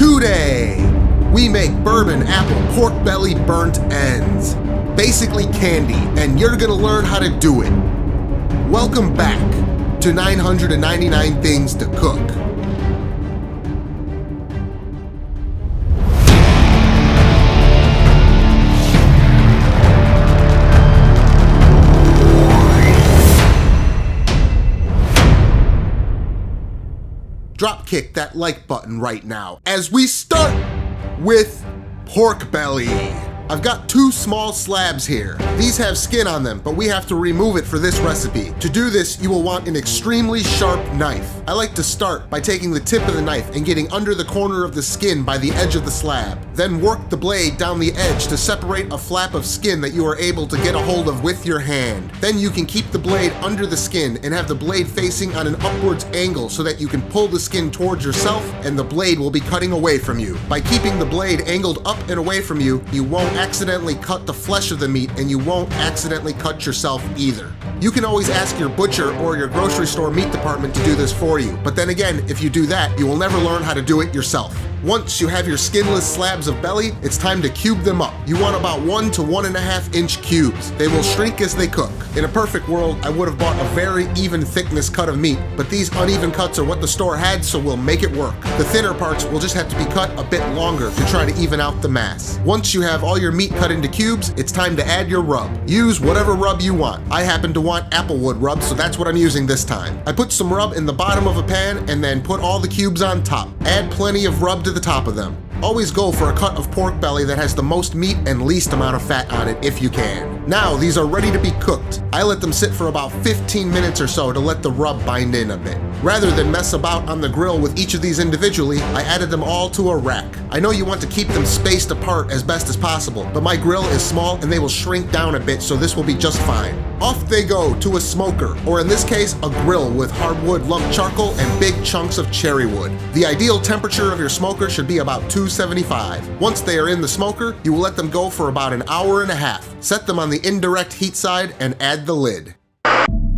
Today, we make bourbon apple pork belly burnt ends. Basically candy, and you're gonna learn how to do it. Welcome back to 999 Things to Cook. Dropkick that like button right now as we start with pork belly. I've got two small slabs here. These have skin on them, but we have to remove it for this recipe. To do this, you will want an extremely sharp knife. I like to start by taking the tip of the knife and getting under the corner of the skin by the edge of the slab. Then work the blade down the edge to separate a flap of skin that you are able to get a hold of with your hand. Then you can keep the blade under the skin and have the blade facing on an upwards angle so that you can pull the skin towards yourself and the blade will be cutting away from you. By keeping the blade angled up and away from you, you won't accidentally cut the flesh of the meat and you won't accidentally cut yourself either. You can always ask your butcher or your grocery store meat department to do this for you, but then again, if you do that, you will never learn how to do it yourself. Once you have your skinless slabs of belly, it's time to cube them up. You want about 1 to 1.5 inch cubes. They will shrink as they cook. In a perfect world, I would have bought a very even thickness cut of meat, but these uneven cuts are what the store had, so we'll make it work. The thinner parts will just have to be cut a bit longer to try to even out the mass. Once you have all your meat cut into cubes, it's time to add your rub. Use whatever rub you want. I happen to want applewood rub, so that's what I'm using this time. I put some rub in the bottom of a pan and then put all the cubes on top. Add plenty of rub to the top of them. Always go for a cut of pork belly that has the most meat and least amount of fat on it if you can. Now these are ready to be cooked. I let them sit for about 15 minutes or so to let the rub bind in a bit. Rather than mess about on the grill with each of these individually, I added them all to a rack. I know you want to keep them spaced apart as best as possible, but my grill is small and they will shrink down a bit, so this will be just fine. Off they go to a smoker, or in this case, a grill with hardwood lump charcoal and big chunks of cherry wood. The ideal temperature of your smoker should be about 275. Once they are in the smoker, you will let them go for about an hour and a half. Set them on the indirect heat side and add the lid.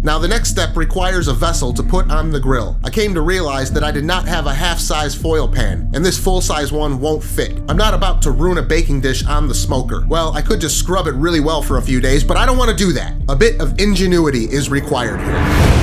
Now the next step requires a vessel to put on the grill. I came to realize that I did not have a half-size foil pan, and this full-size one won't fit. I'm not about to ruin a baking dish on the smoker. Well, I could just scrub it really well for a few days, but I don't want to do that. A bit of ingenuity is required here.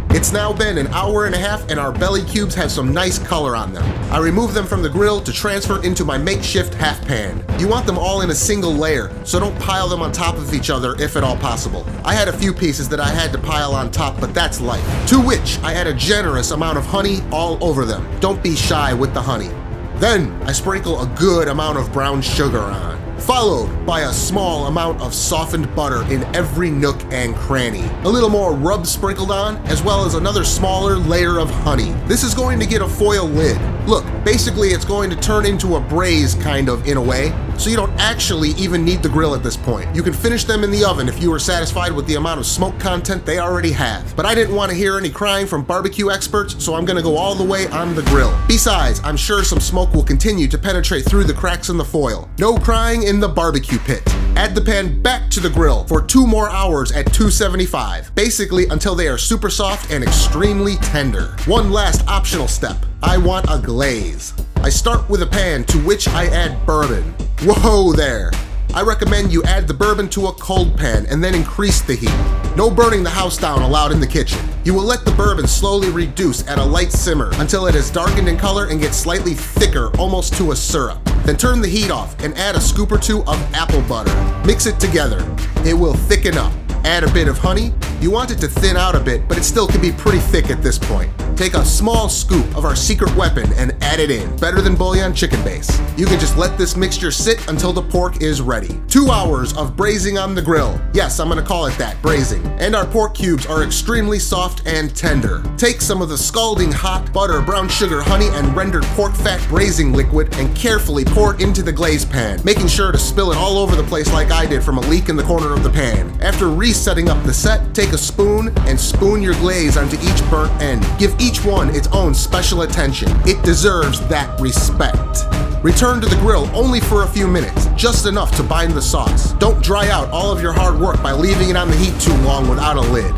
It's now been an hour and a half and our belly cubes have some nice color on them. I removed them from the grill to transfer into my makeshift half pan. You want them all in a single layer, so don't pile them on top of each other if at all possible. I had a few pieces that I had to pile on top, but that's life. To which I add a generous amount of honey all over them. Don't be shy with the honey. Then I sprinkle a good amount of brown sugar on, followed by a small amount of softened butter in every nook and cranny. A little more rub sprinkled on, as well as another smaller layer of honey. This is going to get a foil lid. Look, basically it's going to turn into a braise kind of in a way, so you don't actually even need the grill at this point. You can finish them in the oven if you are satisfied with the amount of smoke content they already have. But I didn't want to hear any crying from barbecue experts, so I'm gonna go all the way on the grill. Besides, I'm sure some smoke will continue to penetrate through the cracks in the foil. No crying in the barbecue pit. Add the pan back to the grill for 2 more hours at 275, basically until they are super soft and extremely tender. One last optional step. I want a glaze. I start with a pan to which I add bourbon. Whoa there! I recommend you add the bourbon to a cold pan and then increase the heat. No burning the house down allowed in the kitchen. You will let the bourbon slowly reduce at a light simmer until it has darkened in color and gets slightly thicker, almost to a syrup. Then turn the heat off and add a scoop or 2 of apple butter. Mix it together. It will thicken up. Add a bit of honey. You want it to thin out a bit, but it still can be pretty thick at this point. Take a small scoop of our secret weapon and add it in. Better than bouillon chicken base. You can just let this mixture sit until the pork is ready. 2 hours of braising on the grill. Yes, I'm gonna call it that, braising. And our pork cubes are extremely soft and tender. Take some of the scalding hot butter, brown sugar, honey, and rendered pork fat braising liquid and carefully pour it into the glaze pan, making sure to spill it all over the place like I did from a leak in the corner of the pan. After resetting up the set, take a spoon and spoon your glaze onto each burnt end. Give each one its own special attention. It deserves that respect. Return to the grill only for a few minutes, just enough to bind the sauce. Don't dry out all of your hard work by leaving it on the heat too long without a lid.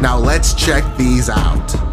Now let's check these out.